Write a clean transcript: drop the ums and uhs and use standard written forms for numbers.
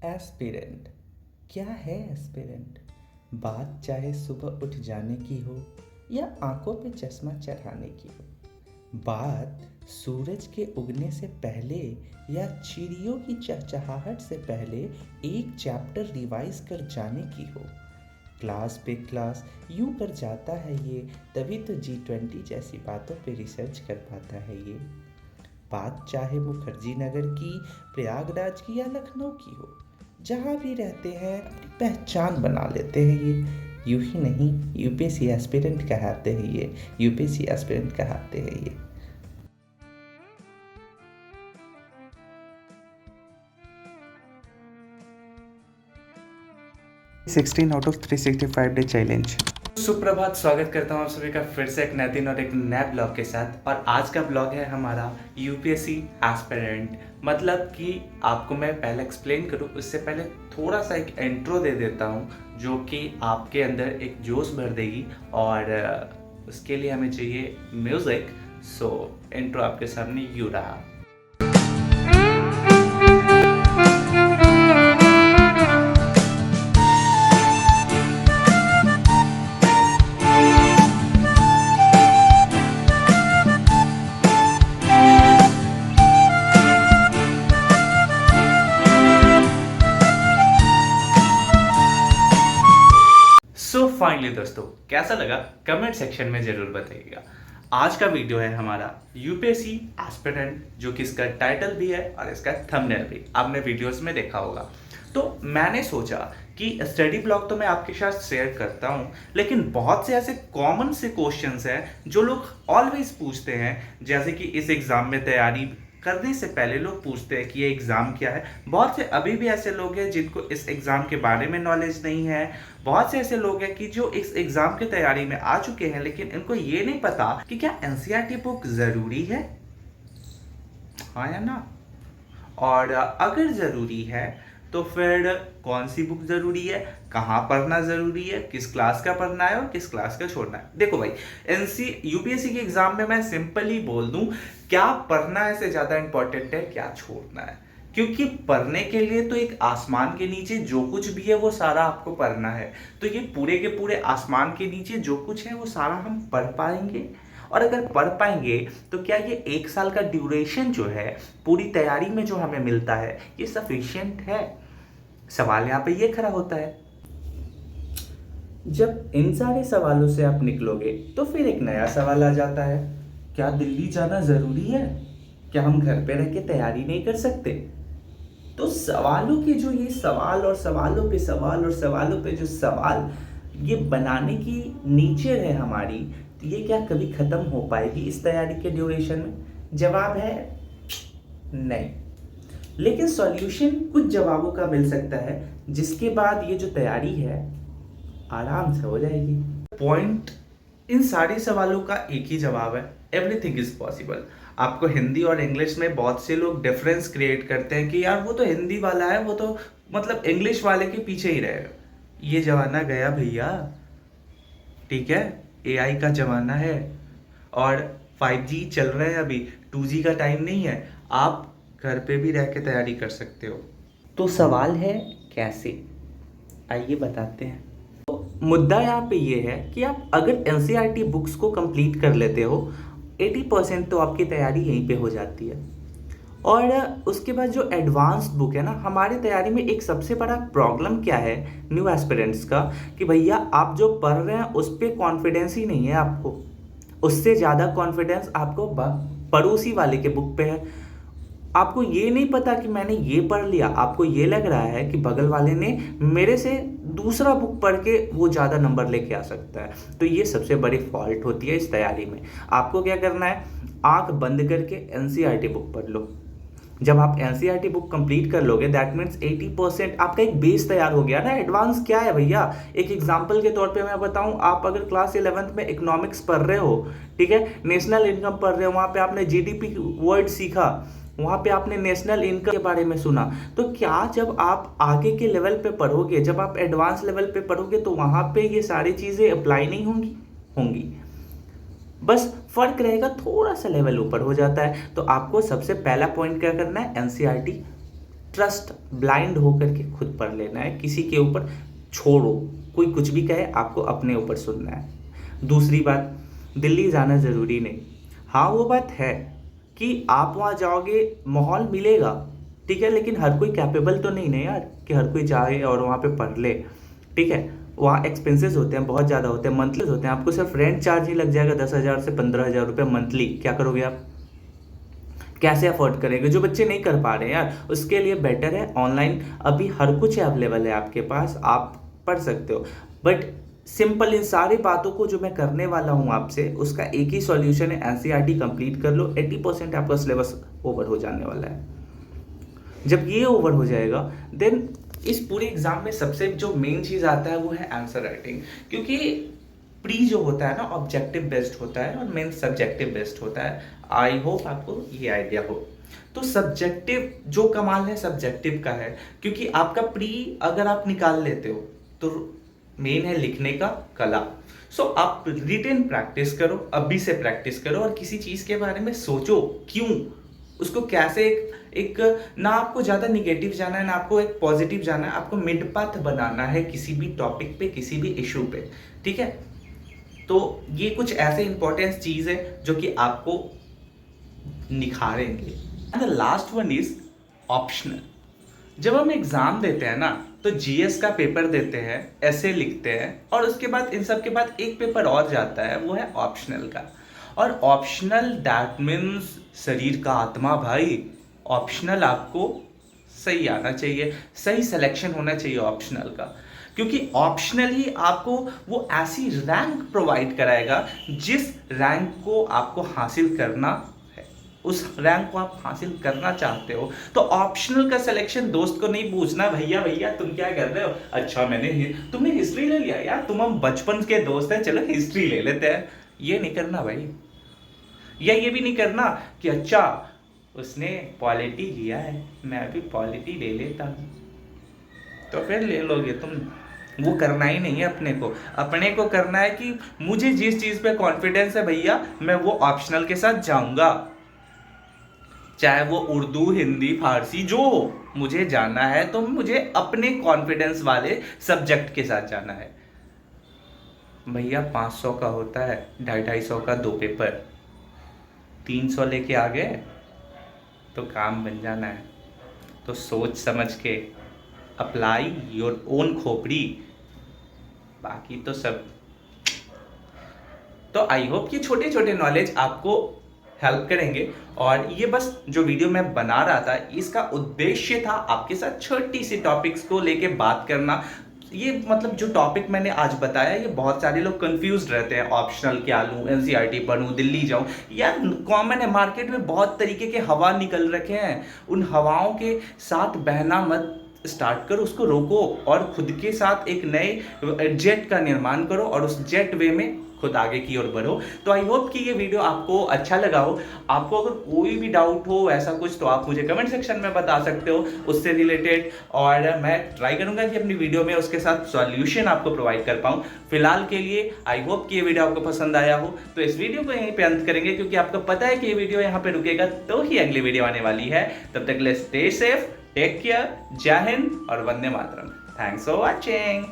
Aspirant. क्या है aspirant? बात चाहे सुबह उठ जाने की हो या आंखों पे चश्मा चढ़ाने की हो, बात सूरज के उगने से पहले या चिड़ियों की चहचहाहट से पहले एक चैप्टर रिवाइज कर जाने की हो, क्लास पे क्लास यूं कर जाता है ये, तभी तो G20 जैसी बातों पे रिसर्च कर पाता है ये। बात चाहे मुखर्जी नगर की, प्रयागराज की या लखनऊ की हो, जहाँ भी रहते हैं अपनी पहचान बना लेते हैं ये। यूं ही नहीं, यूपीएससी एस्पिरेंट कहलाते हैं ये, यूपीएससी एस्पिरेंट कहलाते हैं ये। 16 आउट ऑफ 365 डे चैलेंज। सुप्रभात, स्वागत करता हूँ आप सभी का फिर से एक नए दिन और एक नए ब्लॉग के साथ। और आज का ब्लॉग है हमारा यूपीएससी एस्पिरेंट। मतलब कि आपको मैं पहले एक्सप्लेन करूँ उससे पहले थोड़ा सा एक इंट्रो दे देता हूँ जो कि आपके अंदर एक जोश भर देगी, और उसके लिए हमें चाहिए म्यूज़िक। सो इंट्रो आपके सामने यूँ रहा। सो फाइनली दोस्तों, कैसा लगा कमेंट सेक्शन में जरूर बताइएगा। आज का वीडियो है हमारा यूपीएससी एस्पिरेंट, जो कि इसका टाइटल भी है और इसका थंबनेल भी आपने वीडियोस में देखा होगा। तो मैंने सोचा कि स्टडी ब्लॉग तो मैं आपके साथ शेयर करता हूँ, लेकिन बहुत से ऐसे कॉमन से क्वेश्चंस हैं जो लोग ऑलवेज पूछते हैं। जैसे कि इस एग्ज़ाम में तैयारी करने से पहले लोग पूछते हैं कि ये एग्ज़ाम क्या है। बहुत से अभी भी ऐसे लोग हैं जिनको इस एग्ज़ाम के बारे में नॉलेज नहीं है। बहुत से ऐसे लोग हैं कि जो इस एग्ज़ाम की तैयारी में आ चुके हैं, लेकिन इनको ये नहीं पता कि क्या एनसीईआरटी बुक ज़रूरी है, हाँ या ना। और अगर ज़रूरी है तो फिर कौन सी बुक ज़रूरी है, कहाँ पढ़ना ज़रूरी है, किस क्लास का पढ़ना है और किस क्लास का छोड़ना है। देखो भाई, यूपीएससी के एग्ज़ाम में मैं सिंपली बोल दूँ, क्या पढ़ना है से ज़्यादा इंपॉर्टेंट है क्या छोड़ना है। क्योंकि पढ़ने के लिए तो एक आसमान के नीचे जो कुछ भी है वो सारा आपको पढ़ना है। तो ये पूरे के पूरे आसमान के नीचे जो कुछ है वो सारा हम पढ़ पाएंगे। और अगर पढ़ पाएंगे तो क्या ये एक साल का ड्यूरेशन जो है पूरी तैयारी में जो हमें मिलता है ये सफिशिएंट है। सवाल यहाँ पे ये खड़ा होता है। जब इन सारे सवालों से आप निकलोगे तो फिर एक नया सवाल आ जाता है, क्या दिल्ली जाना ज़रूरी है? क्या हम घर पे रह के तैयारी नहीं कर सकते? तो सवालों के जो ये सवाल और सवालों पे सवाल और सवालों पे जो सवाल ये बनाने की नेचर है हमारी, तो ये क्या कभी ख़त्म हो पाएगी इस तैयारी के ड्यूरेशन में? जवाब है नहीं। लेकिन सॉल्यूशन कुछ जवाबों का मिल सकता है, जिसके बाद ये जो तैयारी है आराम से हो जाएगी। पॉइंट इन सारे सवालों का एक ही जवाब है, एवरीथिंग इज पॉसिबल। आपको हिंदी और इंग्लिश में बहुत से लोग डिफरेंस क्रिएट करते हैं कि यार वो तो हिंदी वाला है, वो तो मतलब इंग्लिश वाले के पीछे ही रहेगा। ये जमाना गया भैया, ठीक है। एआई का जमाना है और 5G चल रहे हैं, अभी 2G का टाइम नहीं है। आप घर पे भी रह के तैयारी कर सकते हो। तो सवाल है कैसे, आइए बताते हैं। तो मुद्दा यहाँ पे ये है कि आप अगर एनसीईआरटी बुक्स को कंप्लीट कर लेते हो 80% तो आपकी तैयारी यहीं पे हो जाती है। और उसके बाद जो एडवांस बुक है ना, हमारी तैयारी में एक सबसे बड़ा प्रॉब्लम क्या है न्यू एस्पिरेंट्स का, कि भैया आप जो पढ़ रहे हैं उस पर कॉन्फिडेंस ही नहीं है आपको। उससे ज़्यादा कॉन्फिडेंस आपको पड़ोसी वाले के बुक पे है। आपको ये नहीं पता कि मैंने ये पढ़ लिया, आपको ये लग रहा है कि बगल वाले ने मेरे से दूसरा बुक पढ़ के वो ज़्यादा नंबर लेके आ सकता है। तो ये सबसे बड़ी फॉल्ट होती है इस तैयारी में। आपको क्या करना है, आंख बंद करके एनसीईआरटी बुक पढ़ लो। जब आप एनसीईआरटी बुक कंप्लीट कर लोगे, दैट मीन्स 80% आपका एक बेस तैयार हो गया ना। एडवांस क्या है भैया, एक एग्जांपल के तौर पे मैं बताऊं, आप अगर क्लास 11th में इकोनॉमिक्स पढ़ रहे हो, ठीक है, नेशनल इनकम पढ़ रहे हो, वहाँ पे आपने जीडीपी वर्ड सीखा, वहाँ पे आपने नेशनल इनकम के बारे में सुना, तो क्या जब आप आगे के लेवल पे पढ़ोगे, जब आप एडवांस लेवल पे पढ़ोगे, तो वहाँ पे ये सारी चीज़ें अप्लाई नहीं होंगी। बस फर्क रहेगा, थोड़ा सा लेवल ऊपर हो जाता है। तो आपको सबसे पहला पॉइंट क्या करना है, एनसीईआरटी ट्रस्ट ब्लाइंड होकर के खुद पढ़ लेना है, किसी के ऊपर छोड़ो, कोई कुछ भी कहे आपको अपने ऊपर सुनना है। दूसरी बात, दिल्ली जाना ज़रूरी नहीं। हाँ वो बात है कि आप वहाँ जाओगे, माहौल मिलेगा, ठीक है, लेकिन हर कोई कैपेबल तो नहीं ना यार कि हर कोई जाए और वहाँ पे पढ़ ले, ठीक है। वहाँ एक्सपेंसेस होते हैं, बहुत ज़्यादा होते हैं, मंथली होते हैं। आपको सिर्फ रेंट चार्ज ही लग जाएगा 10,000 से 15,000 रुपये मंथली। क्या करोगे आप, कैसे अफोर्ड करेंगे? जो बच्चे नहीं कर पा रहे हैं यार, उसके लिए बेटर है ऑनलाइन, अभी हर कुछ अवेलेबल है आपके पास, आप पढ़ सकते हो। बट सिंपल इन सारी बातों को जो मैं करने वाला हूँ आपसे, उसका एक ही सॉल्यूशन है, एनसीईआरटी कंप्लीट कर लो। 80% आपका सिलेबस ओवर हो जाने वाला है। जब ये ओवर हो जाएगा देन इस पूरे एग्जाम में सबसे जो मेन चीज़ आता है वो है आंसर राइटिंग, क्योंकि प्री जो होता है ना ऑब्जेक्टिव बेस्ड होता है और मेन सब्जेक्टिव बेस्ड होता है। आई होप आपको ये आइडिया हो। तो सब्जेक्टिव जो कमाल है सब्जेक्टिव का है, क्योंकि आपका प्री अगर आप निकाल लेते हो तो मेन है लिखने का कला। सो आप रिटेन प्रैक्टिस करो, अभी से प्रैक्टिस करो और किसी चीज़ के बारे में सोचो, क्यों उसको कैसे एक ना आपको ज़्यादा निगेटिव जाना है ना आपको एक पॉजिटिव जाना है, आपको मिड पाथ बनाना है किसी भी टॉपिक पे, किसी भी इशू पे, ठीक है। तो ये कुछ ऐसे इंपॉर्टेंट चीज़ है जो कि आपको निखारेंगे। And the last one is optional. जब हम एग्जाम देते हैं ना तो जीएस का पेपर देते हैं, ऐसे लिखते हैं और उसके बाद इन सब के बाद एक पेपर और जाता है, वो है ऑप्शनल का। और ऑप्शनल दैट मीन्स शरीर का आत्मा भाई। ऑप्शनल आपको सही आना चाहिए, सही सिलेक्शन होना चाहिए ऑप्शनल का, क्योंकि ऑप्शनल ही आपको वो ऐसी रैंक प्रोवाइड कराएगा जिस रैंक को आपको हासिल करना है, उस रैंक को आप हासिल करना चाहते हो। तो ऑप्शनल का सिलेक्शन दोस्त को नहीं पूछना, भैया भैया तुम क्या कर रहे हो, अच्छा तुमने हिस्ट्री ले लिया यार, हम बचपन के दोस्त हैं, चलो हिस्ट्री ले लेते हैं। ये नहीं करना भाई। या ये भी नहीं करना कि अच्छा उसने पॉलिटी लिया है, मैं भी पॉलिटी ले लेता हूँ, तो फिर ले लोगे तुम। वो करना ही नहीं है अपने को करना है कि मुझे जिस चीज़ पे कॉन्फिडेंस है भैया मैं वो ऑप्शनल के साथ जाऊंगा, चाहे वो उर्दू हिंदी फारसी जो हो, मुझे जाना है तो मुझे अपने कॉन्फिडेंस वाले सब्जेक्ट के साथ जाना है। भैया 500 का होता है, 250 का 2 पेपर, 300 लेके आ गए तो काम बन जाना है। तो सोच समझ के अप्लाई योर ओन खोपड़ी, बाकी तो सब। तो आई होप कि छोटे छोटे नॉलेज आपको हेल्प करेंगे। और ये बस जो वीडियो मैं बना रहा था इसका उद्देश्य था आपके साथ छोटी सी टॉपिक्स को लेके बात करना। ये मतलब जो टॉपिक मैंने आज बताया, ये बहुत सारे लोग कंफ्यूज रहते हैं, ऑप्शनल क्या लूँ, एनसीईआरटी पढ़ूँ, दिल्ली जाऊँ। यार कॉमन है, मार्केट में बहुत तरीके के हवा निकल रखे हैं, उन हवाओं के साथ बहना मत, स्टार्ट करो, उसको रोको और खुद के साथ एक नए जेट का निर्माण करो और उस जेट वे में खुद आगे की ओर बढ़ो। तो आई होप कि ये वीडियो आपको अच्छा लगा हो। आपको अगर कोई भी डाउट हो ऐसा कुछ तो आप मुझे कमेंट सेक्शन में बता सकते हो उससे रिलेटेड, और मैं ट्राई करूंगा कि अपनी वीडियो में उसके साथ सॉल्यूशन आपको प्रोवाइड कर पाऊँ। फिलहाल के लिए आई होप कि ये वीडियो आपको पसंद आया हो। तो इस वीडियो को यहीं पे अंत करेंगे, क्योंकि आपको पता है कि ये वीडियो यहाँ पे रुकेगा तो ही अगली वीडियो आने वाली है। तब तक के लिए स्टे सेफ, टेक केयर, जय हिंद और वंदे मातरम। Thanks for watching.